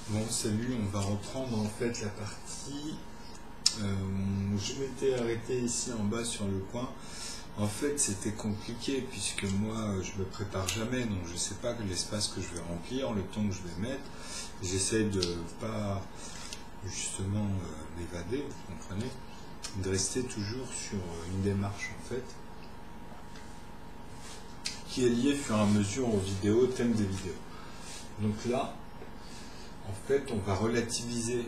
Bon, salut, on va reprendre en fait la partie. Je m'étais arrêté ici en bas sur le coin. En fait, c'était compliqué puisque moi, je me prépare jamais, donc je sais pas l'espace que je vais remplir, le temps que je vais mettre. J'essaie de pas justement m'évader, vous comprenez, de rester toujours sur une démarche en fait, qui est liée au fur et à mesure aux vidéos, au thème des vidéos. Donc là, en fait, on va relativiser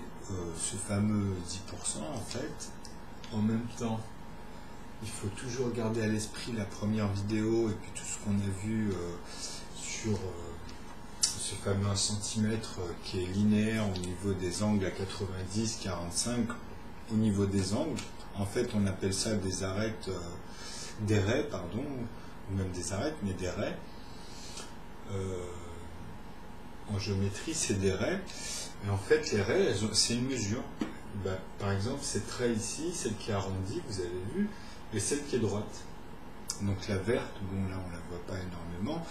ce fameux 10% en fait. En même temps, il faut toujours garder à l'esprit la première vidéo et puis tout ce qu'on a vu sur ce fameux 1 cm qui est linéaire au niveau des angles à 90, 45, au niveau des angles. En fait, on appelle ça des arêtes, des raies, pardon, ou même des arêtes, mais des raies. En géométrie, c'est des raies. Et en fait, les raies, c'est une mesure. Par exemple, cette raie ici, celle qui est arrondie, vous avez vu, et celle qui est droite. Donc la verte, bon là on ne la voit pas énormément,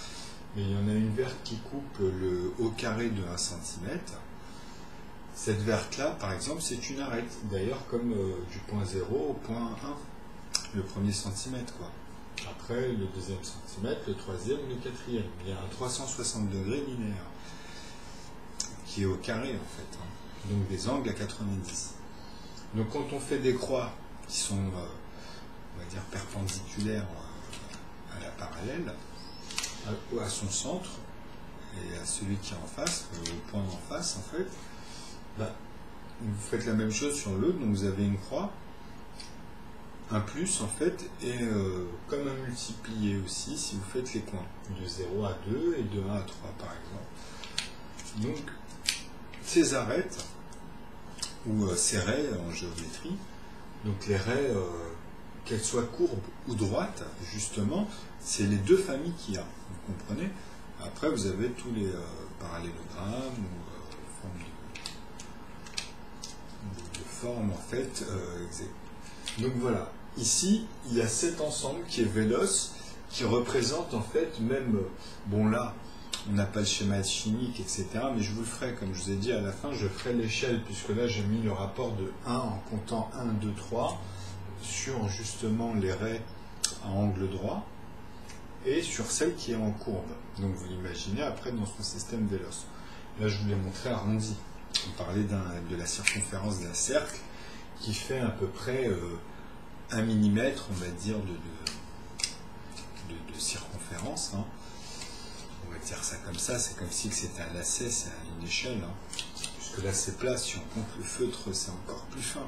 mais il y en a une verte qui coupe le haut carré de 1 cm. Cette verte-là, par exemple, c'est une arête. D'ailleurs, comme du point 0 au point 1, le premier centimètre, quoi. Après, le deuxième centimètre, le troisième, le quatrième. Il y a un 360 degrés linéaire, qui est au carré, en fait. Donc des angles à 90. Donc quand on fait des croix qui sont, on va dire, perpendiculaires à la parallèle, à son centre, et à celui qui est en face, au point en face, en fait, vous faites la même chose sur l'autre, donc vous avez une croix, un plus, en fait, et comme un multiplié aussi, si vous faites les coins, de 0 à 2 et de 1 à 3, par exemple. Donc, ces arêtes, ou ces raies en géométrie, donc les raies, qu'elles soient courbes ou droites, justement, c'est les deux familles qu'il y a, vous comprenez. Après, vous avez tous les parallélogrammes ou de formes, en fait, exactes. Donc voilà, ici, il y a cet ensemble qui est véloce, qui représente, en fait, même, bon là, on n'a pas le schéma chimique, etc. Mais je vous le ferai, comme je vous ai dit, à la fin, je ferai l'échelle, puisque là, j'ai mis le rapport de 1 en comptant 1, 2, 3, sur justement les raies à angle droit, et sur celle qui est en courbe. Donc vous l'imaginez après dans son système véloce. Là, je vous l'ai montré arrondi. On parlait de la circonférence d'un cercle, qui fait à peu près 1 mm, on va dire, de circonférence, hein. On va dire ça comme ça, c'est comme si c'était un lacet, c'est à une échelle, hein. Puisque là c'est plat, si on compte le feutre, c'est encore plus fin.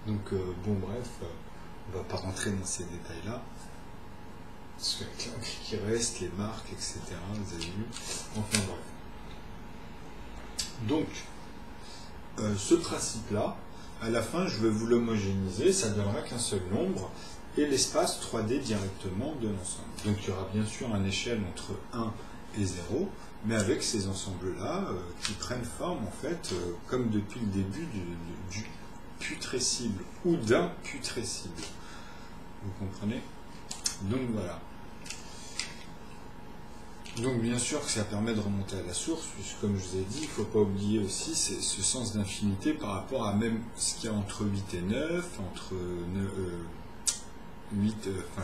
Donc bon bref, on ne va pas rentrer dans ces détails-là. Parce qu'avec l'encre qui reste, les marques, etc., vous avez vu. Enfin bref. Donc, ce principe-là, à la fin, je vais vous l'homogénéiser, ça ne donnera qu'un seul nombre, et l'espace 3D directement de l'ensemble. Donc il y aura bien sûr une échelle entre 1 et 0, mais avec ces ensembles-là qui prennent forme, en fait, comme depuis le début du putrescible, ou d'un putrescible. Vous comprenez? Donc voilà. Donc bien sûr que ça permet de remonter à la source, puisque comme je vous ai dit, il ne faut pas oublier aussi ce sens d'infinité par rapport à même ce qu'il y a entre 8 et 9, entre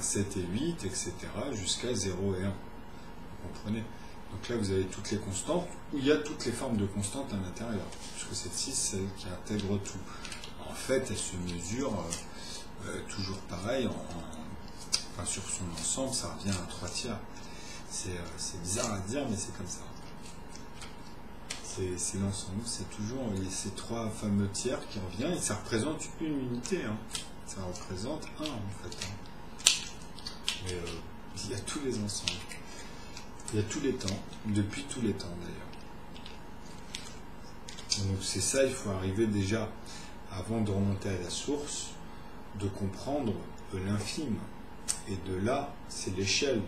7 et 8, etc., jusqu'à 0 et 1. Vous comprenez? Donc là, vous avez toutes les constantes, où il y a toutes les formes de constantes à l'intérieur, puisque cette 6, c'est celle qui intègre tout. En fait, elle se mesure toujours pareil, sur son ensemble, ça revient à 3/3. C'est bizarre à dire, mais c'est comme ça. C'est l'ensemble, c'est toujours ces 3 fameux tiers qui reviennent, et ça représente une unité, hein. Ça représente 1 en fait. Hein. Mais il y a tous les ensembles. Il y a tous les temps, depuis tous les temps d'ailleurs. Donc c'est ça, il faut arriver déjà, avant de remonter à la source, de comprendre l'infime. Et de là, c'est l'échelle,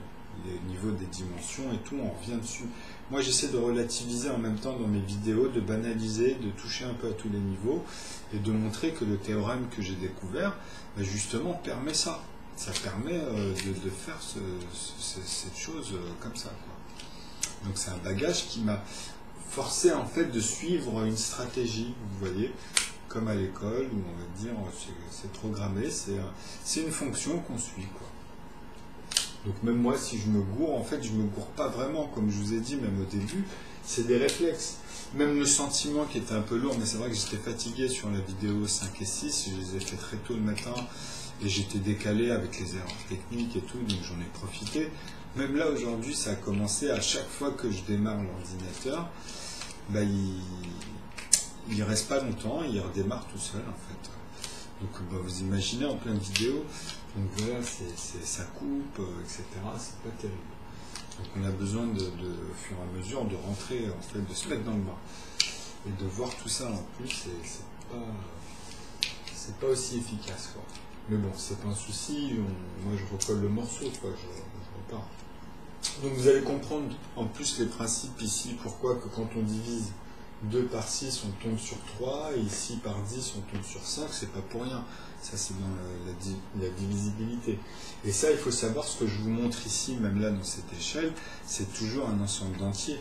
les niveaux des dimensions et tout, on revient dessus. Moi, j'essaie de relativiser en même temps dans mes vidéos, de banaliser, de toucher un peu à tous les niveaux, et de montrer que le théorème que j'ai découvert, justement, permet ça. Ça permet de faire cette chose comme ça, quoi. Donc c'est un bagage qui m'a forcé en fait de suivre une stratégie, vous voyez, comme à l'école, où on va dire c'est programmé, c'est une fonction qu'on suit, quoi. Donc même moi, si je me gourre, en fait, je me gourre pas vraiment, comme je vous ai dit, même au début, c'est des réflexes. Même le sentiment qui était un peu lourd, mais c'est vrai que j'étais fatigué sur la vidéo 5 et 6, je les ai fait très tôt le matin, et j'étais décalé avec les erreurs techniques et tout, donc j'en ai profité. Même là, aujourd'hui, ça a commencé, à chaque fois que je démarre l'ordinateur, bah, il reste pas longtemps, il redémarre tout seul, en fait. Donc bah, vous imaginez en pleine vidéo, donc voilà, ça coupe, etc. C'est pas terrible. Donc on a besoin de, au fur et à mesure, de rentrer, en fait, de se mettre dans le bain. Et de voir tout ça en plus, c'est pas aussi efficace, quoi. Mais bon, c'est pas un souci, moi je recolle le morceau, quoi, je repars. Donc vous allez comprendre en plus les principes ici, pourquoi que quand on divise 2 par 6, on tombe sur 3, et ici par 10, on tombe sur 5, c'est pas pour rien. Ça, c'est dans la divisibilité. Et ça, il faut savoir, ce que je vous montre ici, même là, dans cette échelle, c'est toujours un ensemble d'entiers.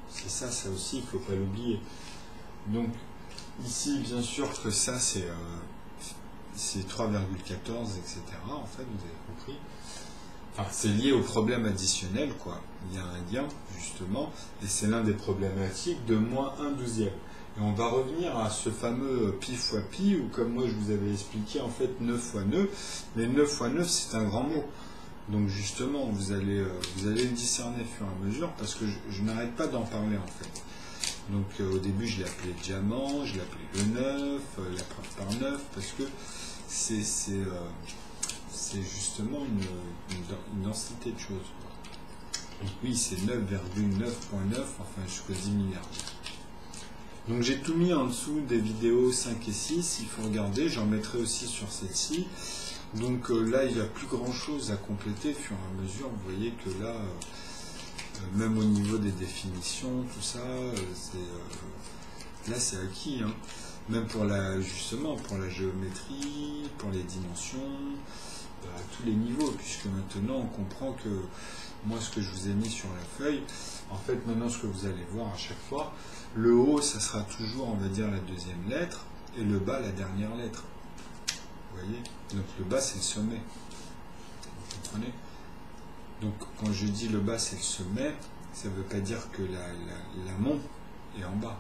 C'est ça, ça aussi, il ne faut pas l'oublier. Donc, ici, bien sûr que ça, c'est 3,14, etc. En fait, vous avez compris. Enfin, c'est lié au problème additionnel, quoi. Il y a un lien, justement, et c'est l'un des problématiques de moins 1/12e. Et on va revenir à ce fameux pi fois pi, ou comme moi je vous avais expliqué, en fait 9 fois 9, mais 9 fois 9 c'est un grand mot. Donc justement, vous allez le discerner au fur et à mesure, parce que je n'arrête pas d'en parler en fait. Donc au début je l'ai appelé diamant, je l'ai appelé le 9, la preuve par 9, parce que c'est justement une densité de choses. Donc oui, c'est 9,9.9, enfin jusqu'aux 10 milliards. Donc j'ai tout mis en dessous des vidéos 5 et 6, il faut regarder, j'en mettrai aussi sur celle-ci. Donc là, il n'y a plus grand chose à compléter au fur et à mesure. Vous voyez que là, même au niveau des définitions, tout ça, là c'est acquis. Hein. Même pour justement, pour la géométrie, pour les dimensions, à tous les niveaux, puisque maintenant on comprend que moi ce que je vous ai mis sur la feuille, en fait maintenant ce que vous allez voir à chaque fois, le haut ça sera toujours, on va dire, la deuxième lettre, et le bas la dernière lettre. Vous voyez? Donc le bas c'est le sommet. Vous comprenez? Donc quand je dis le bas c'est le sommet, ça ne veut pas dire que l'amont est en bas.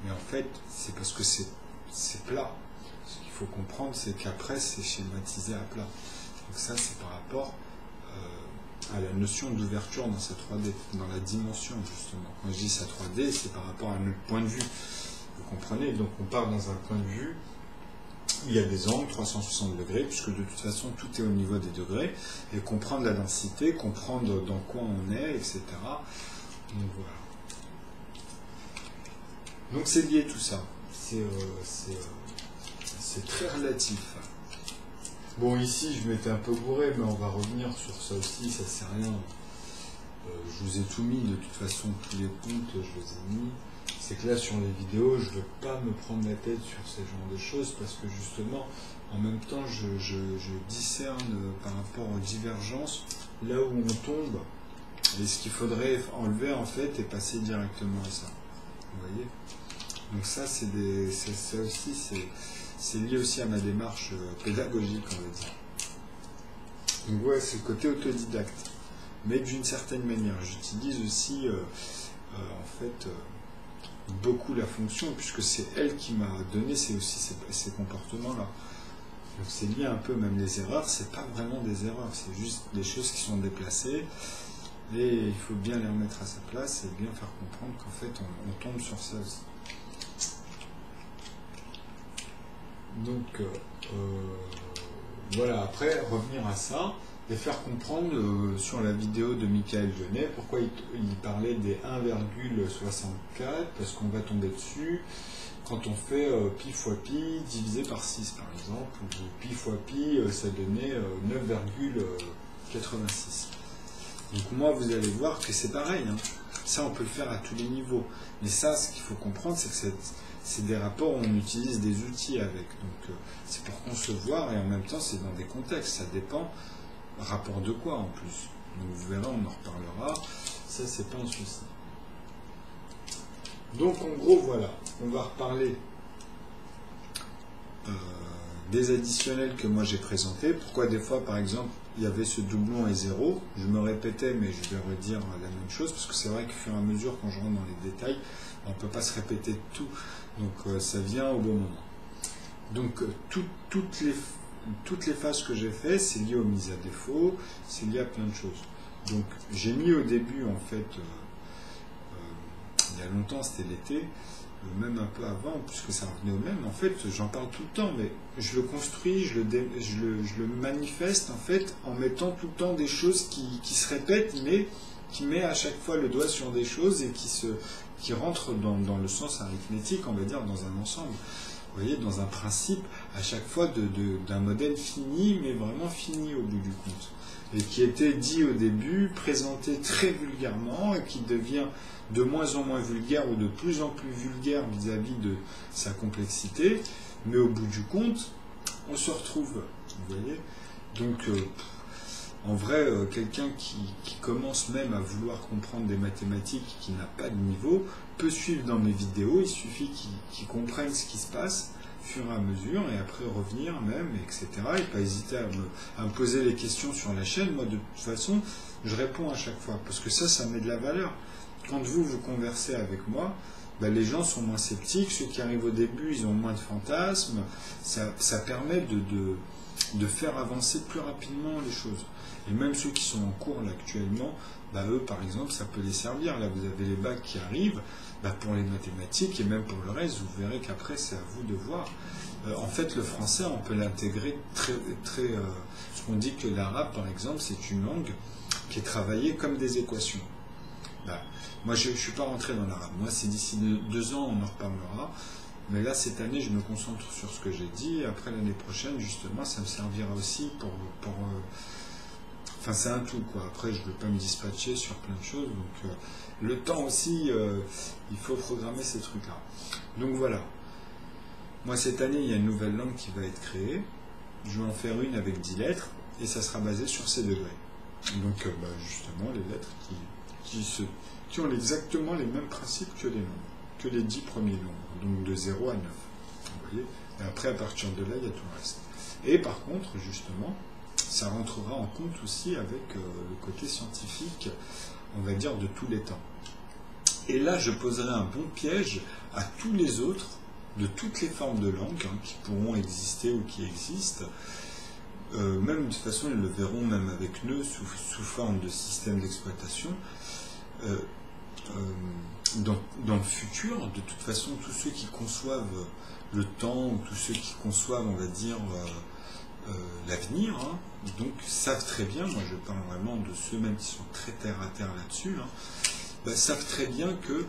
Mais en fait, c'est parce que c'est plat. Ce qu'il faut comprendre, c'est qu'après, c'est schématisé à plat. Donc ça, c'est par rapport à la notion d'ouverture dans sa 3D, dans la dimension, justement. Quand je dis sa 3D, c'est par rapport à notre point de vue. Vous comprenez? Donc on part dans un point de vue, il y a des angles, 360 degrés, puisque de toute façon, tout est au niveau des degrés, et comprendre la densité, comprendre dans quoi on est, etc. Donc voilà. Donc c'est lié tout ça. C'est très relatif. Bon, ici, je m'étais un peu bourré, mais on va revenir sur ça aussi, ça sert à rien. Je vous ai tout mis, de toute façon, tous les comptes, je les ai mis. C'est que là, sur les vidéos, je ne veux pas me prendre la tête sur ce genre de choses, parce que justement, en même temps, je discerne par rapport aux divergences, là où on tombe, et ce qu'il faudrait enlever, en fait, et passer directement à ça. Vous voyez? Donc ça, ça aussi, c'est lié aussi à ma démarche pédagogique, on va dire. Donc ouais, c'est le côté autodidacte. Mais d'une certaine manière, j'utilise aussi, en fait, beaucoup la fonction, puisque c'est elle qui m'a donné aussi ces comportements-là. Donc c'est lié un peu, même les erreurs, c'est pas vraiment des erreurs, c'est juste des choses qui sont déplacées, et il faut bien les remettre à sa place, et bien faire comprendre qu'en fait, on tombe sur ça aussi. Donc, voilà, après, revenir à ça, et faire comprendre sur la vidéo de Michael Genet, pourquoi il parlait des 1,64, parce qu'on va tomber dessus, quand on fait pi fois pi divisé par 6, par exemple, ou pi fois pi, ça donnait 9,86. Donc moi, vous allez voir que c'est pareil, hein. Ça, on peut le faire à tous les niveaux. Mais ça, ce qu'il faut comprendre, c'est que c'est des rapports où on utilise des outils avec. Donc c'est pour concevoir, et en même temps c'est dans des contextes, ça dépend rapport de quoi en plus. Donc vous verrez, on en reparlera, ça c'est pas un souci. Donc en gros, voilà, on va reparler des additionnels que moi j'ai présentés. Pourquoi des fois, par exemple, il y avait ce doublon et 0. Je me répétais, mais je vais redire la même chose, parce que c'est vrai qu'au fur et à mesure, quand je rentre dans les détails, on ne peut pas se répéter tout. Donc ça vient au bon moment. Donc toutes les phases que j'ai fait, c'est lié aux mises à défaut, c'est lié à plein de choses. Donc j'ai mis au début, en fait, il y a longtemps, c'était l'été, même un peu avant, puisque ça revenait au même. En fait, j'en parle tout le temps, mais je le construis, je le manifeste, en fait, en mettant tout le temps des choses qui se répètent, mais qui met à chaque fois le doigt sur des choses et qui rentrent dans le sens arithmétique, on va dire, dans un ensemble. Vous voyez, dans un principe, à chaque fois, d'un modèle fini, mais vraiment fini au bout du compte. Et qui était dit au début, présenté très vulgairement, et qui devient de moins en moins vulgaire ou de plus en plus vulgaire vis-à-vis de sa complexité, mais au bout du compte, on se retrouve, vous voyez. Donc, en vrai, quelqu'un qui commence même à vouloir comprendre des mathématiques, qui n'a pas de niveau, peut suivre dans mes vidéos, il suffit qu'il comprenne ce qui se passe, fur et à mesure, et après revenir même, etc. Et pas hésiter à me poser les questions sur la chaîne. Moi, de toute façon, je réponds à chaque fois, parce que ça met de la valeur. Quand vous conversez avec moi, ben, les gens sont moins sceptiques, ceux qui arrivent au début, ils ont moins de fantasmes, ça permet de faire avancer plus rapidement les choses. Et même ceux qui sont en cours là, actuellement, ben, eux, par exemple, ça peut les servir. Là, vous avez les bacs qui arrivent, ben, pour les mathématiques, et même pour le reste, vous verrez qu'après, c'est à vous de voir. En fait, le français, on peut l'intégrer très... ce qu'on dit que l'arabe, par exemple, c'est une langue qui est travaillée comme des équations. Ben, moi, je ne suis pas rentré dans l'arabe. Moi, c'est d'ici 2 ans, on en reparlera. Mais là, cette année, je me concentre sur ce que j'ai dit. Et après, l'année prochaine, justement, ça me servira aussi pour enfin, c'est un tout, quoi. Après, je ne veux pas me dispatcher sur plein de choses. Donc, le temps aussi, il faut programmer ces trucs-là. Donc, voilà. Moi, cette année, il y a une nouvelle langue qui va être créée. Je vais en faire une avec 10 lettres. Et ça sera basé sur ces degrés. Donc, bah, justement, les lettres qui ont exactement les mêmes principes que les nombres, que les 10 premiers nombres, donc de 0 à 9. Vous voyez. Et après, à partir de là, il y a tout le reste. Et par contre, justement, ça rentrera en compte aussi avec le côté scientifique, on va dire, de tous les temps. Et là, je poserai un bon piège à tous les autres, de toutes les formes de langue, hein, qui pourront exister ou qui existent. Même de toute façon, ils le verront même avec nous sous forme de système d'exploitation. Dans le futur, de toute façon, tous ceux qui conçoivent le temps, ou tous ceux qui conçoivent, on va dire, l'avenir, hein, donc savent très bien, moi je parle vraiment de ceux même qui sont très terre à terre là-dessus, hein, bah, savent très bien que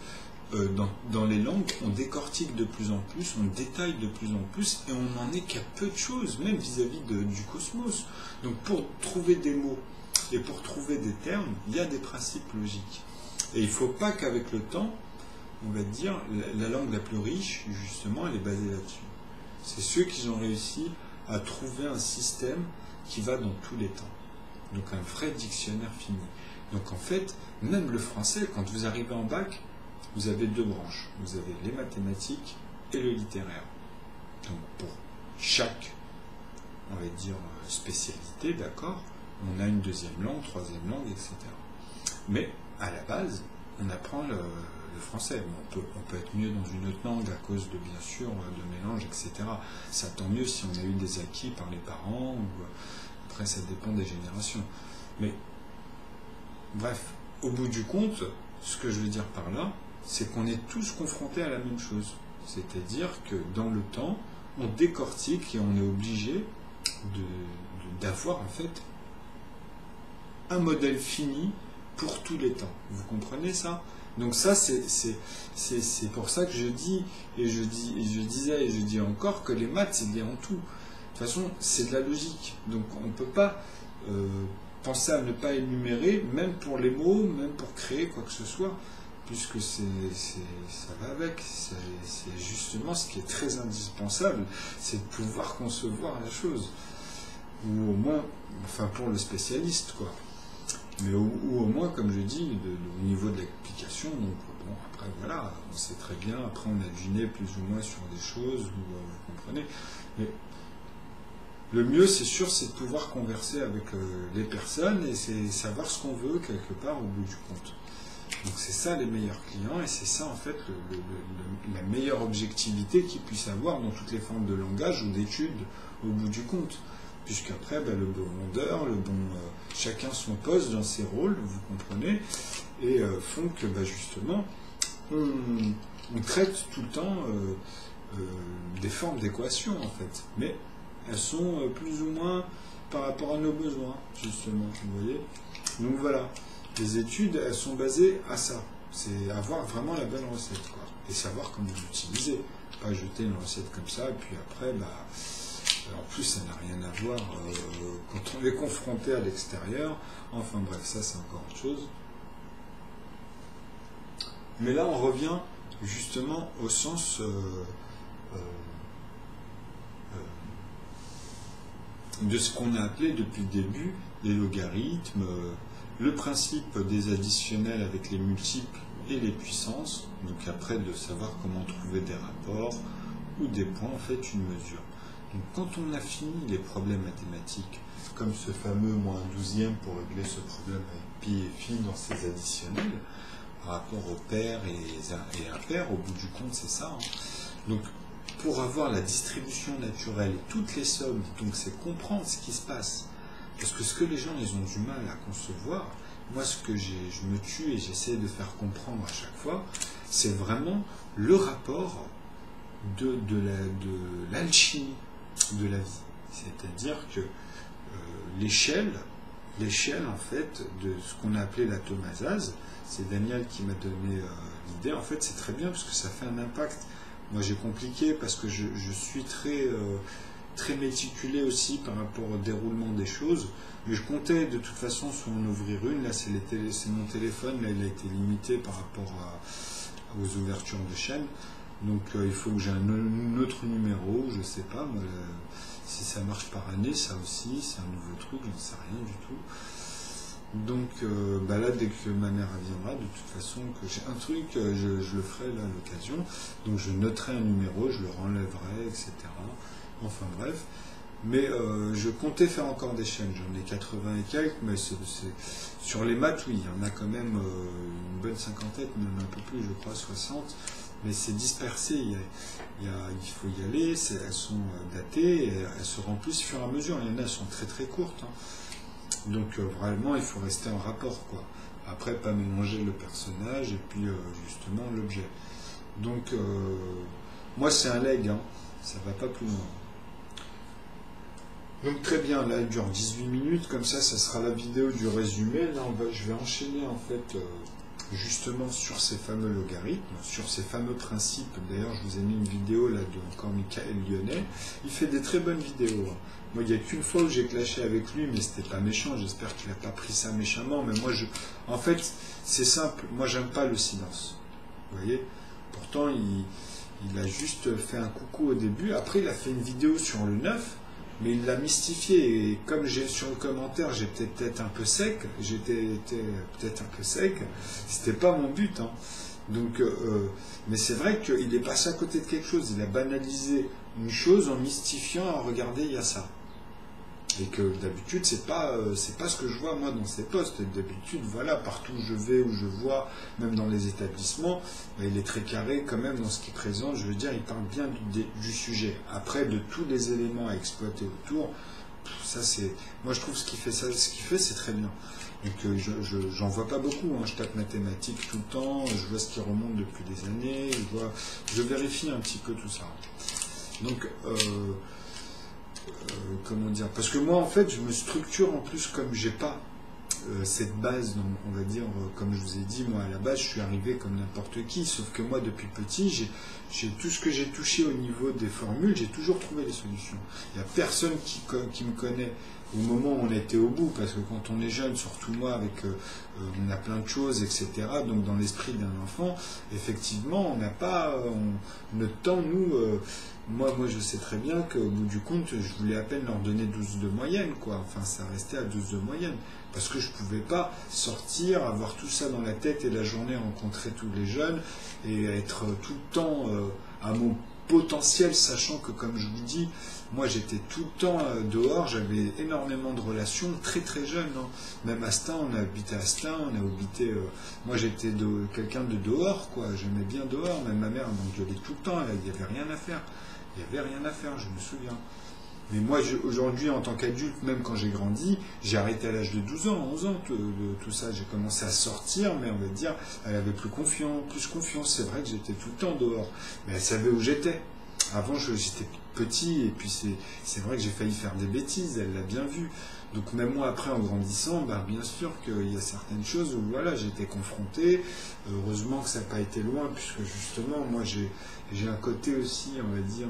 dans les langues, on décortique de plus en plus, on détaille de plus en plus, et on n'en est qu'à peu de choses, même vis-à-vis du cosmos. Donc pour trouver des mots et pour trouver des termes, il y a des principes logiques. Et il ne faut pas qu'avec le temps, on va dire, la langue la plus riche, justement, elle est basée là-dessus. C'est ceux qui ont réussi à trouver un système qui va dans tous les temps. Donc un vrai dictionnaire fini. Donc en fait, même le français, quand vous arrivez en bac, vous avez 2 branches. Vous avez les mathématiques et le littéraire. Donc pour chaque, on va dire, spécialité, d'accord, on a une 2e langue, 3e langue, etc. Mais à la base, on apprend le français. On peut être mieux dans une autre langue à cause de, bien sûr, de mélange, etc. Ça tant mieux si on a eu des acquis par les parents, ou après ça dépend des générations. Mais bref, au bout du compte, ce que je veux dire par là, c'est qu'on est tous confrontés à la même chose. C'est-à-dire que dans le temps, on décortique et on est obligé d'avoir en fait un modèle fini pour tous les temps. Vous comprenez ça? Donc ça, c'est pour ça que je dis, et je disais et je dis encore que les maths, c'est lié en tout. De toute façon, c'est de la logique. Donc on ne peut pas penser à ne pas énumérer, même pour les mots, même pour créer quoi que ce soit, puisque ça va avec. C'est justement ce qui est très indispensable, c'est de pouvoir concevoir la chose. Ou au moins, enfin pour le spécialiste, quoi. Mais ou au moins, comme je dis, au niveau de l'application, donc Bon, après, voilà, on sait très bien, après on a deviné plus ou moins sur des choses, vous comprenez. Mais le mieux, c'est sûr, c'est de pouvoir converser avec les personnes et c'est savoir ce qu'on veut quelque part au bout du compte. Donc c'est ça les meilleurs clients et c'est ça en fait la meilleure objectivité qu'ils puissent avoir dans toutes les formes de langage ou d'études au bout du compte. Puisqu'après, le bon vendeur, chacun son poste dans ses rôles, vous comprenez, et font que justement on traite tout le temps des formes d'équations en fait. Mais elles sont plus ou moins par rapport à nos besoins, justement, vous voyez. Donc voilà, les études, elles sont basées à ça. C'est avoir vraiment la bonne recette, quoi. Et savoir comment l'utiliser. Pas jeter une recette comme ça, et puis après, en plus, ça n'a rien à voir quand on est confronté à l'extérieur. Enfin bref, ça c'est encore autre chose. Mais là, on revient justement au sens de ce qu'on a appelé depuis le début les logarithmes, le principe des additionnels avec les multiples et les puissances, donc après de savoir comment trouver des rapports ou des points, en fait une mesure. Donc quand on a fini les problèmes mathématiques, comme ce fameux -12e pour régler ce problème avec pi et phi dans ces additionnels, par rapport aux paires et impaires, au bout du compte c'est ça. Donc pour avoir la distribution naturelle et toutes les sommes, donc c'est comprendre ce qui se passe. Parce que ce que les gens ils ont du mal à concevoir, moi ce que je me tue et j'essaie de faire comprendre à chaque fois, c'est vraiment le rapport de l'alchimie de la vie. C'est-à-dire que l'échelle en fait de ce qu'on a appelé l'atomasase, c'est Daniel qui m'a donné l'idée, en fait c'est très bien parce que ça fait un impact. Moi j'ai compliqué parce que je suis très méticulé aussi par rapport au déroulement des choses, mais je comptais de toute façon sur en ouvrir une. Là c'est mon téléphone, là il a été limité par rapport aux ouvertures de chaîne, donc il faut que j'ai un autre numéro, je sais pas moi, si ça marche par année, ça aussi c'est un nouveau truc, j'en sais rien du tout. Donc là, dès que ma mère reviendra, de toute façon, que j'ai un truc, je le ferai là à l'occasion. Donc je noterai un numéro, je le renlèverai, etc. Enfin bref. Mais je comptais faire encore des chaînes, j'en ai 80 et quelques, mais sur les maths, oui, il y en a quand même une bonne cinquantaine, même un peu plus, je crois, 60. Mais c'est dispersé, il faut y aller, elles sont datées, et elles se remplissent au fur et à mesure. Il y en a, elles sont très très courtes. Donc vraiment, il faut rester en rapport, quoi. Après, pas mélanger le personnage et puis justement l'objet. Donc, moi, c'est un leg, ça va pas plus loin. Donc très bien, là, il dure 18 minutes, comme ça sera la vidéo du résumé. Là, je vais enchaîner en fait justement sur ces fameux logarithmes, sur ces fameux principes. D'ailleurs, je vous ai mis une vidéo là de encore Michael Lyonnais. Il fait des très bonnes vidéos. Moi, il n'y a qu'une fois où j'ai clashé avec lui, mais c'était pas méchant. J'espère qu'il n'a pas pris ça méchamment. Mais moi, en fait, c'est simple. Moi, j'aime pas le silence. Vous voyez? Pourtant, il a juste fait un coucou au début. Après, il a fait une vidéo sur le 9. Mais il l'a mystifié, et comme sur le commentaire, j'étais peut-être un peu sec, c'était pas mon but, Donc, mais c'est vrai qu'il est passé à côté de quelque chose, il a banalisé une chose en mystifiant, regardez, il y a ça. Et que d'habitude, c'est pas ce que je vois moi dans ces posts. D'habitude, voilà, partout où je vais, où je vois, même dans les établissements, il est très carré quand même dans ce qu'il présente. Je veux dire, il parle bien du sujet. Après, de tous les éléments à exploiter autour, ça c'est. Moi, je trouve ce qu'il fait, c'est très bien. Donc, j'en vois pas beaucoup. Je tape mathématiques tout le temps. Je vois ce qui remonte depuis des années. Je vérifie un petit peu tout ça. Donc. Comment dire, parce que moi en fait je me structure en plus comme j'ai pas cette base, donc, on va dire, comme je vous ai dit, moi à la base je suis arrivé comme n'importe qui, sauf que moi depuis petit j'ai tout ce que j'ai touché au niveau des formules, j'ai toujours trouvé les solutions. Il n'y a personne qui me connaît au moment où on était au bout, parce que quand on est jeune, surtout moi, on a plein de choses, etc. Donc dans l'esprit d'un enfant, effectivement, on n'a pas notre temps, nous. Moi, je sais très bien qu'au bout du compte, je voulais à peine leur donner 12 de moyenne, quoi. Enfin, ça restait à 12 de moyenne. parce que je ne pouvais pas sortir, avoir tout ça dans la tête et la journée rencontrer tous les jeunes et être tout le temps à mon potentiel, sachant que, comme je vous dis, moi j'étais tout le temps dehors, j'avais énormément de relations très très jeune, hein. Même à Stein, on a habité à Stein, on a habité, moi j'étais quelqu'un de dehors, quoi, j'aimais bien dehors, même ma mère m'engueulait tout le temps, il n'y avait rien à faire, je me souviens. Mais moi, aujourd'hui, en tant qu'adulte, même quand j'ai grandi, j'ai arrêté à l'âge de 12 ans, 11 ans, tout ça. J'ai commencé à sortir, mais on va dire, elle avait plus confiance. C'est vrai que j'étais tout le temps dehors. Mais elle savait où j'étais. Avant, j'étais petit, et puis c'est vrai que j'ai failli faire des bêtises, elle l'a bien vu. Donc même moi, après, en grandissant, ben, bien sûr qu'il y a certaines choses où voilà, j'ai été confronté. Heureusement que ça n'a pas été loin, puisque justement, moi, j'ai un côté aussi, on va dire...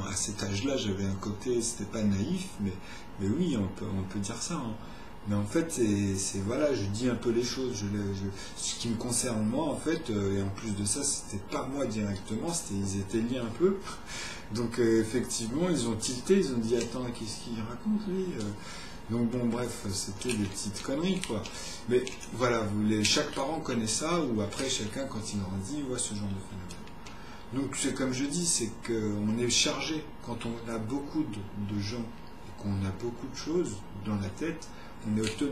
à cet âge-là, j'avais un côté, c'était pas naïf, mais oui, on peut dire ça. Hein. Mais en fait, voilà, je dis un peu les choses. Ce qui me concerne moi, en fait, et en plus de ça, c'était pas moi directement, ils étaient liés un peu. Donc effectivement, ils ont tilté, ils ont dit attends, qu'est-ce qu'il raconte lui Donc bon, bref, c'était des petites conneries, quoi. Mais voilà, chaque parent connaît ça, ou après, chacun, quand il grandit, voit ce genre de phénomène. Donc c'est comme je dis, c'est qu'on est chargé, quand on a beaucoup de gens et qu'on a beaucoup de choses dans la tête, on est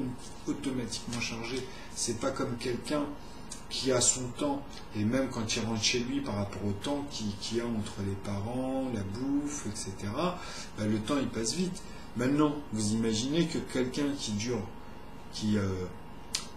automatiquement chargé. C'est pas comme quelqu'un qui a son temps, et même quand il rentre chez lui par rapport au temps qu'il y a entre les parents, la bouffe, etc., ben, le temps il passe vite. Maintenant, vous imaginez que quelqu'un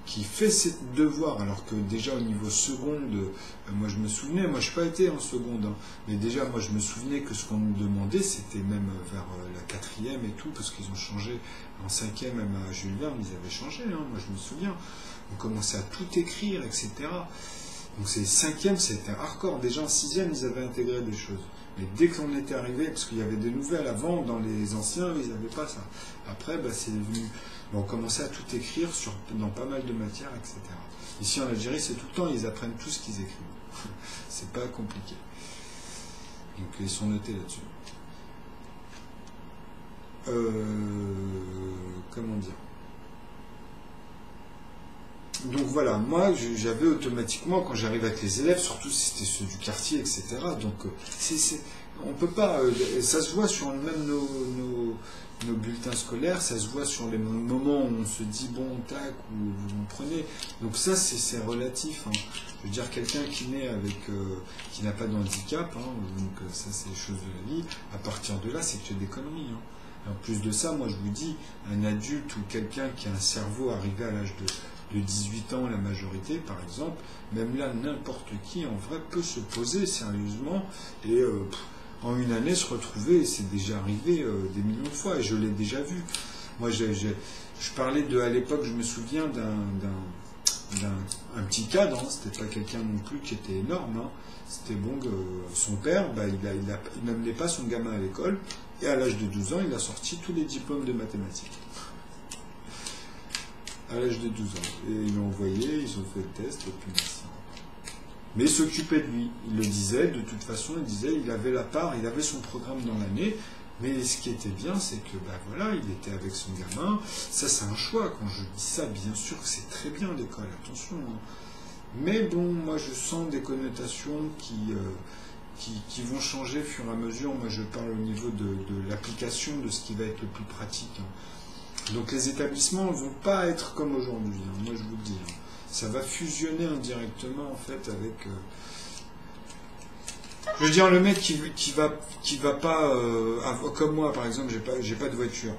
qui fait ses devoirs, alors que déjà au niveau seconde, moi je me souvenais, moi je n'ai pas été en seconde, hein, mais déjà moi je me souvenais que ce qu'on nous demandait, c'était même vers la 4e et tout, parce qu'ils ont changé en 5e, même à Jules Verne, ils avaient changé, hein, moi je me souviens, on commençait à tout écrire, etc. Donc c'est 5e, c'était hardcore, déjà en 6e, ils avaient intégré des choses. Mais dès qu'on était arrivé, parce qu'il y avait des nouvelles avant, dans les anciens, ils n'avaient pas ça. Après, bah, c'est devenu... On commençait à tout écrire dans pas mal de matières, etc. Ici en Algérie, c'est tout le temps, ils apprennent tout ce qu'ils écrivent. C'est pas compliqué. Donc ils sont notés là-dessus. Comment dire? Donc voilà, moi j'avais automatiquement, quand j'arrive avec les élèves, surtout si c'était ceux du quartier, etc. Donc on peut pas, ça se voit sur même nos bulletins scolaires, ça se voit sur les moments où on se dit bon tac ou vous en prenez. Donc ça c'est relatif. Hein. Je veux dire quelqu'un qui naît avec, qui n'a pas de handicap, hein, donc ça c'est les choses de la vie. À partir de là c'est que des conneries. Hein. En plus de ça, moi je vous dis, un adulte ou quelqu'un qui a un cerveau arrivé à l'âge de 18 ans, la majorité par exemple, même là n'importe qui en vrai peut se poser sérieusement et en une année se retrouver, et c'est déjà arrivé des millions de fois et je l'ai déjà vu. Moi je parlais à l'époque, je me souviens d'un petit cadre, hein, c'était pas quelqu'un non plus qui était énorme, hein. C'était bon que son père, bah, il n'amenait pas son gamin à l'école et à l'âge de 12 ans il a sorti tous les diplômes de mathématiques. À l'âge de 12 ans. Et ils l'ont envoyé, ils ont fait le test, et puis merci. Mais il s'occupait de lui. Il le disait, de toute façon, il avait la part, il avait son programme dans l'année. Mais ce qui était bien, c'est que, ben voilà, il était avec son gamin. Ça, c'est un choix. Quand je dis ça, bien sûr que c'est très bien l'école, attention. Hein. Mais bon, moi, je sens des connotations qui vont changer au fur et à mesure. Moi, je parle au niveau de l'application de ce qui va être le plus pratique. Hein. Donc les établissements ne vont pas être comme aujourd'hui, hein, moi je vous le dis. Hein. Ça va fusionner indirectement en fait avec... Je veux dire, le mec qui va pas... comme moi par exemple, j'ai pas de voiture.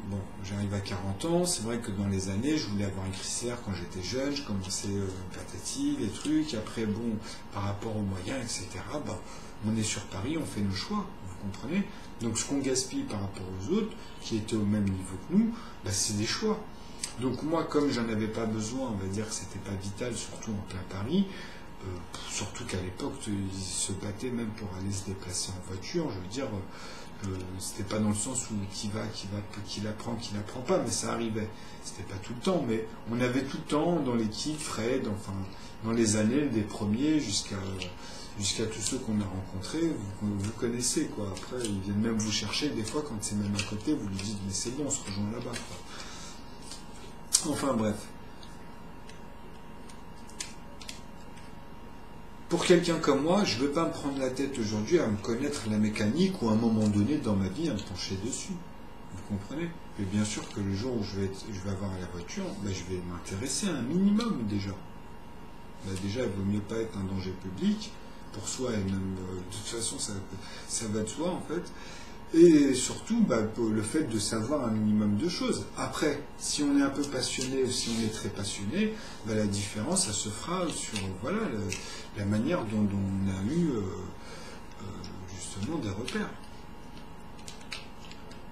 Bon, j'arrive à 40 ans, c'est vrai que dans les années, je voulais avoir un chrysler quand j'étais jeune, je commençais patati, les trucs, après bon, par rapport aux moyens, etc., bah, on est sur Paris, on fait nos choix, vous comprenez? Donc ce qu'on gaspille par rapport aux autres, qui étaient au même niveau que nous, bah, c'est des choix. Donc moi, comme j'en avais pas besoin, on va dire que c'était pas vital, surtout en plein Paris, surtout qu'à l'époque, ils se battaient même pour aller se déplacer en voiture, je veux dire, C'était pas dans le sens où qui l'apprend pas, mais ça arrivait. C'était pas tout le temps, mais on avait tout le temps dans l'équipe, Fred, enfin, dans les années des premiers jusqu'à tous ceux qu'on a rencontrés, vous connaissez, quoi. Après, ils viennent même vous chercher, des fois, quand c'est même à côté, vous lui dites, mais c'est bon, on se rejoint là-bas, quoi. Enfin, bref. Pour quelqu'un comme moi, je ne veux pas me prendre la tête aujourd'hui à me connaître la mécanique ou à un moment donné dans ma vie à me pencher dessus. Vous comprenez? Et bien sûr que le jour où je vais avoir la voiture, ben, je vais m'intéresser à un minimum déjà. Ben, déjà, il vaut mieux pas être un danger public pour soi et même de toute façon ça va de soi en fait. Et surtout le fait de savoir un minimum de choses. Après, si on est un peu passionné ou si on est très passionné, la différence ça se fera sur voilà la manière dont on a eu justement des repères.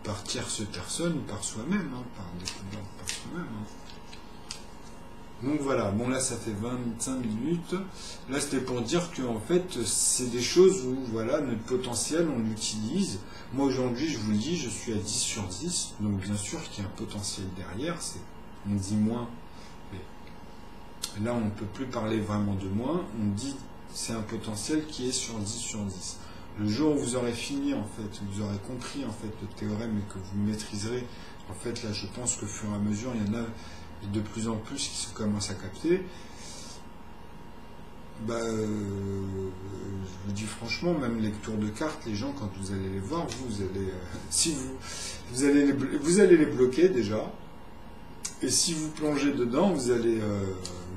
Par tierce personne ou par soi-même, hein, par découverte par soi-même. Hein. Donc voilà, bon là ça fait 25 minutes. Là c'était pour dire que en fait c'est des choses où voilà notre potentiel on l'utilise. Moi aujourd'hui je vous le dis, je suis à 10 sur 10, donc bien sûr qu'il y a un potentiel derrière, on dit moins. Mais là on ne peut plus parler vraiment de moins, on dit c'est un potentiel qui est sur 10 sur 10. Le jour où vous aurez fini en fait, vous aurez compris en fait le théorème et que vous maîtriserez, en fait là je pense qu'au fur et à mesure il y en a de plus en plus qui se commencent à capter. Je vous dis franchement, même les tours de cartes, les gens quand vous allez les voir, vous allez, si vous allez les bloquer déjà, et si vous plongez dedans, vous allez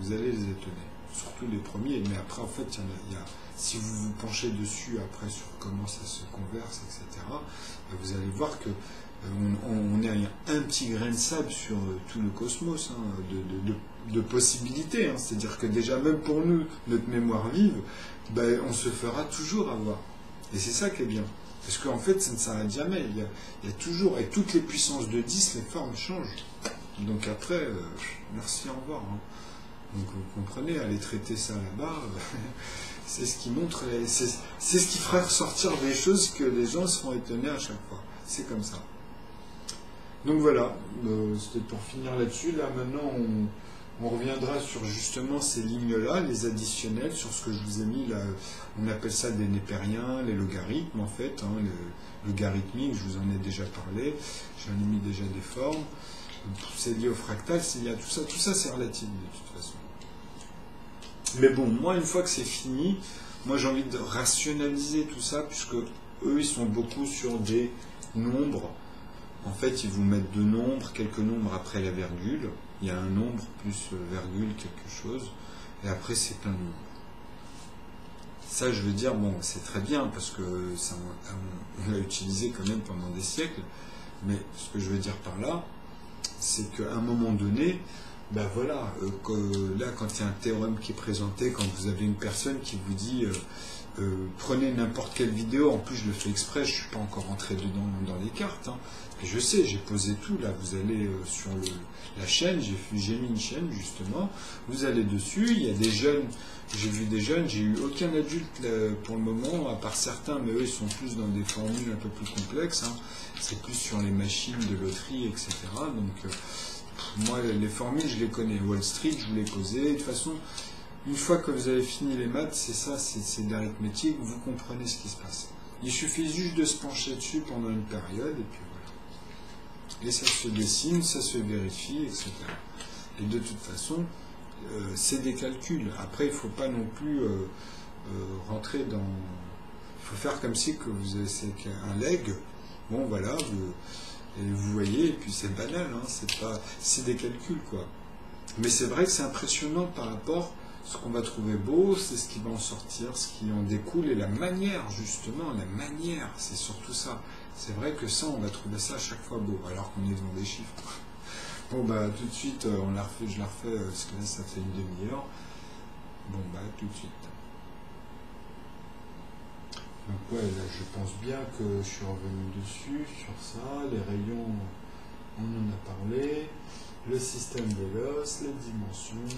les étonner. Surtout les premiers, mais après en fait si vous vous penchez dessus après sur comment ça se converse, etc., vous allez voir que on est un petit grain de sable sur tout le cosmos hein, de possibilités. Hein. C'est-à-dire que déjà, même pour nous, notre mémoire vive, on se fera toujours avoir. Et c'est ça qui est bien. Parce qu'en fait, ça ne s'arrête jamais. Il y a toujours, et toutes les puissances de 10, les formes changent. Donc après, merci, au revoir. Hein. Donc vous comprenez, aller traiter ça là-bas, c'est ce qui montre, c'est ce qui fera ressortir des choses que les gens seront étonnés à chaque fois. C'est comme ça. Donc voilà, c'était pour finir là-dessus. Là maintenant, on reviendra sur justement ces lignes-là, les additionnels, sur ce que je vous ai mis là. On appelle ça des népériens, les logarithmes en fait, hein, le logarithmique, je vous en ai déjà parlé, j'en ai mis déjà des formes. C'est lié au fractal, c'est lié à tout ça c'est relatif de toute façon. Mais bon, moi une fois que c'est fini, moi j'ai envie de rationaliser tout ça, puisque eux ils sont beaucoup sur des nombres. En fait, ils vous mettent deux nombres, quelques nombres après la virgule. Il y a un nombre plus virgule quelque chose, et après c'est plein de nombres. Ça, je veux dire, bon, c'est très bien, parce que ça, on l'a utilisé quand même pendant des siècles, mais ce que je veux dire par là, c'est qu'à un moment donné, voilà, là, quand il y a un théorème qui est présenté, quand vous avez une personne qui vous dit prenez n'importe quelle vidéo, en plus je le fais exprès, je ne suis pas encore rentré dedans dans les cartes, hein, et je sais, j'ai posé tout, là, vous allez sur la chaîne, j'ai mis une chaîne justement, vous allez dessus, il y a des jeunes, j'ai vu des jeunes, j'ai eu aucun adulte là, pour le moment, à part certains, mais eux ils sont plus dans des formules un peu plus complexes, hein, c'est plus sur les machines de loterie, etc. Donc moi les formules je les connais, Wall Street je vous l'ai posé, de toute façon, une fois que vous avez fini les maths, c'est ça, c'est de l'arithmétique, vous comprenez ce qui se passe. Il suffit juste de se pencher dessus pendant une période, et puis voilà. Et ça se dessine, ça se vérifie, etc. Et de toute façon, c'est des calculs. Après, il ne faut pas non plus rentrer dans... Il faut faire comme si que vous avez un leg. Bon, voilà, vous voyez, et puis c'est banal, hein, c'est des calculs, quoi. Mais c'est vrai que c'est impressionnant par rapport... Ce qu'on va trouver beau, c'est ce qui va en sortir, ce qui en découle, et la manière, justement, la manière, c'est surtout ça. C'est vrai que ça, on va trouver ça à chaque fois beau, alors qu'on est devant des chiffres. Bon, tout de suite, je la refais, parce que là, ça fait une demi-heure. Bon, tout de suite. Donc, ouais, là, je pense bien que je suis revenu dessus, sur ça. Les rayons, on en a parlé. Le système de l'os, les dimensions.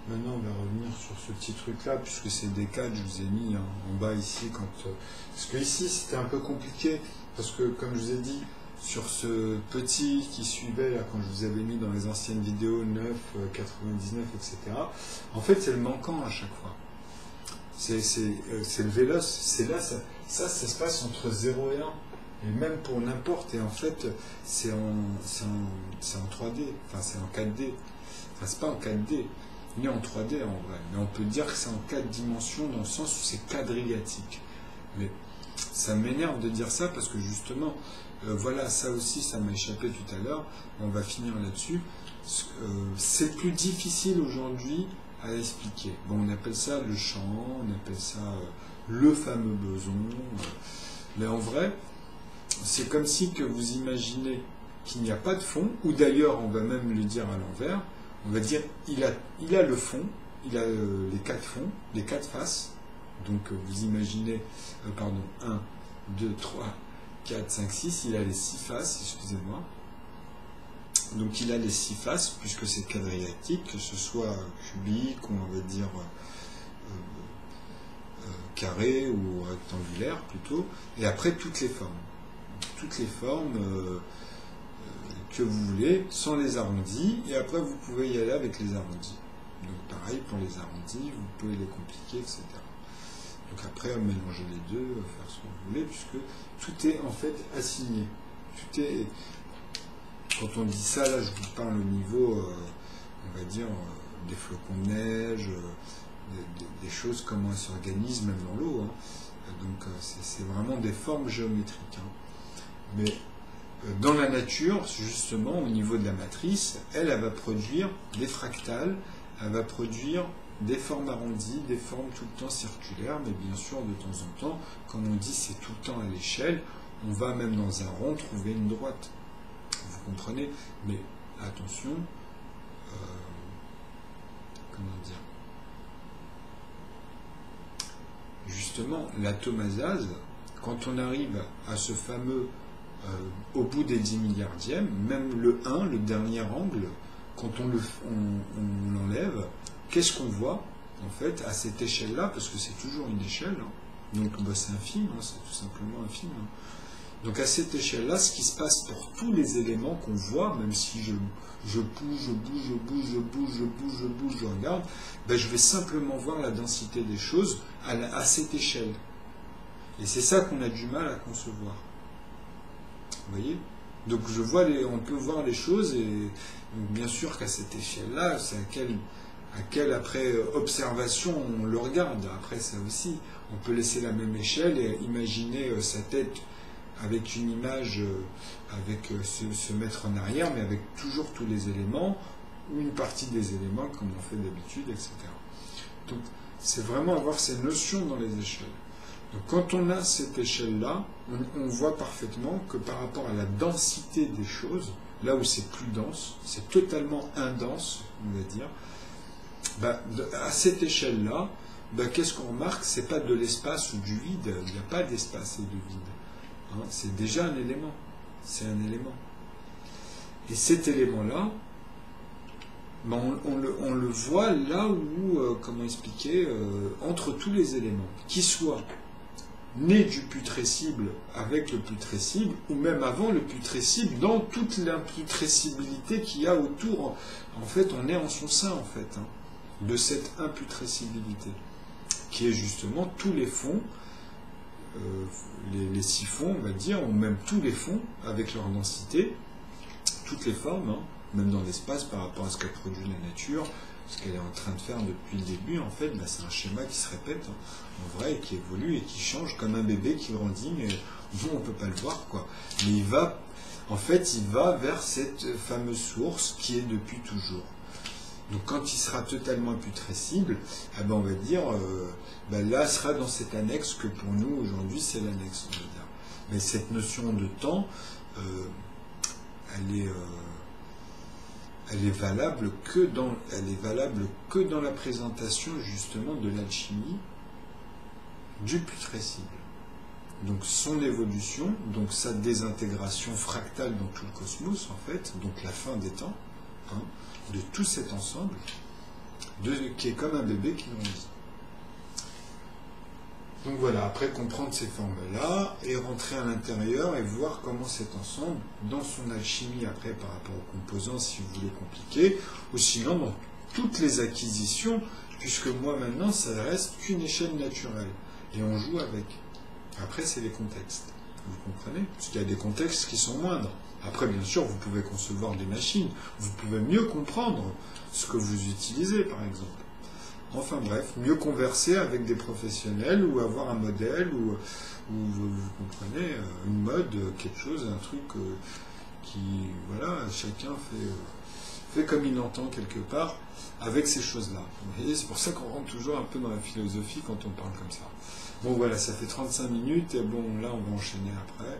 maintenant, on va revenir sur ce petit truc-là, puisque c'est des cas que je vous ai mis en bas ici. Parce que ici, c'était un peu compliqué, parce que, comme je vous ai dit, sur ce petit qui suivait, là, quand je vous avais mis dans les anciennes vidéos 9, 99, etc., en fait, c'est le manquant à chaque fois. C'est le véloce, c'est là, ça se passe entre 0 et 1. Et même pour n'importe, et en fait, c'est en 3D, enfin c'est en 4D. Enfin, c'est pas en 4D, ni en 3D en vrai, mais on peut dire que c'est en 4 dimensions dans le sens où c'est quadrillatique. Mais ça m'énerve de dire ça parce que justement, voilà, ça aussi, ça m'a échappé tout à l'heure, on va finir là-dessus. C'est plus difficile aujourd'hui à expliquer. Bon, on appelle ça le champ, on appelle ça le fameux boson, mais en vrai, c'est comme si que vous imaginez qu'il n'y a pas de fond, ou d'ailleurs, on va même le dire à l'envers, on va dire il a le fond, il a les 4 fonds, les 4 faces. Donc vous imaginez, 1, 2, 3, 4, 5, 6, il a les 6 faces, excusez-moi. Donc il a les 6 faces, puisque c'est quadrillatique, que ce soit cubique, ou on va dire carré, ou rectangulaire plutôt, et après toutes les formes. Toutes les formes que vous voulez, sans les arrondis, et après vous pouvez y aller avec les arrondis. Donc pareil pour les arrondis, vous pouvez les compliquer, etc. Donc après, mélanger les deux, faire ce que vous voulez, puisque tout est en fait assigné. Tout est... Quand on dit ça, là, je vous parle au niveau, on va dire, des flocons de neige, des choses, comment elles s'organisent, même dans l'eau. Hein. Donc c'est vraiment des formes géométriques. Hein. Mais dans la nature, justement, au niveau de la matrice, elle va produire des fractales, elle va produire des formes arrondies, des formes tout le temps circulaires, mais bien sûr, de temps en temps, comme on dit, c'est tout le temps à l'échelle, on va même dans un rond trouver une droite. Vous comprenez? Mais attention, comment dire? Justement, l'atomasase, quand on arrive à ce fameux au bout des 10 milliardièmes, même le 1, le dernier angle, quand on l'enlève, qu'est-ce qu'on voit en fait à cette échelle-là, parce que c'est toujours une échelle, hein. Donc bah, c'est infime, hein, c'est tout simplement infime. Hein. Donc à cette échelle-là, ce qui se passe pour tous les éléments qu'on voit, même si je bouge, je regarde, ben, je vais simplement voir la densité des choses à cette échelle. Et c'est ça qu'on a du mal à concevoir. Vous voyez? Donc on peut voir les choses, et donc, bien sûr qu'à cette échelle-là, c'est à quelle après observation on le regarde. Après ça aussi, on peut laisser la même échelle et imaginer sa tête avec une image, se mettre en arrière, mais avec toujours tous les éléments, ou une partie des éléments, comme on fait d'habitude, etc. Donc c'est vraiment avoir ces notions dans les échelles. Donc quand on a cette échelle-là, on voit parfaitement que par rapport à la densité des choses, là où c'est plus dense, c'est totalement indense, on va dire, bah, à cette échelle-là, bah, qu'est-ce qu'on remarque? C'est pas de l'espace ou du vide, il n'y a pas d'espace et de vide. Hein, c'est déjà un élément, c'est un élément. Et cet élément-là, bah, on le voit là où, comment expliquer, entre tous les éléments, qui soient né du putrescible avec le putrescible, ou même avant le putrescible, dans toute l'imputrescibilité qu'il y a autour. En fait, on est en son sein, en fait, hein, de cette imputrescibilité, qui est justement tous les fonds, les 6 fonds, on va dire, ou même tous les fonds, avec leur densité, toutes les formes, hein, même dans l'espace, par rapport à ce qu'a produit la nature, ce qu'elle est en train de faire depuis le début, en fait, bah, c'est un schéma qui se répète, hein, en vrai, et qui évolue et qui change comme un bébé qui grandit, mais nous, on ne peut pas le voir, quoi. Mais il va vers cette fameuse source qui est depuis toujours. Donc, quand il sera totalement imputrescible, eh ben, on va dire, là, sera dans cette annexe que pour nous, aujourd'hui, c'est l'annexe, on va dire. Mais cette notion de temps, elle est valable que dans la présentation justement de l'alchimie du putrescible. Donc son évolution, donc sa désintégration fractale dans tout le cosmos en fait, donc la fin des temps, hein, de tout cet ensemble, qui est comme un bébé qui grandit. Donc voilà, après comprendre ces formes-là, et rentrer à l'intérieur et voir comment cet ensemble, dans son alchimie après par rapport aux composants, si vous voulez compliquer, ou sinon dans toutes les acquisitions, puisque moi maintenant, ça reste qu'une échelle naturelle. Et on joue avec. Après, c'est les contextes. Vous comprenez? Parce qu'il y a des contextes qui sont moindres. Après, bien sûr, vous pouvez concevoir des machines. Vous pouvez mieux comprendre ce que vous utilisez, par exemple. Enfin bref, mieux converser avec des professionnels ou avoir un modèle ou vous comprenez, une mode, quelque chose, un truc qui, voilà, chacun fait comme il entend quelque part avec ces choses-là. Vous voyez, c'est pour ça qu'on rentre toujours un peu dans la philosophie quand on parle comme ça. Bon voilà, ça fait 35 minutes et bon, là on va enchaîner après.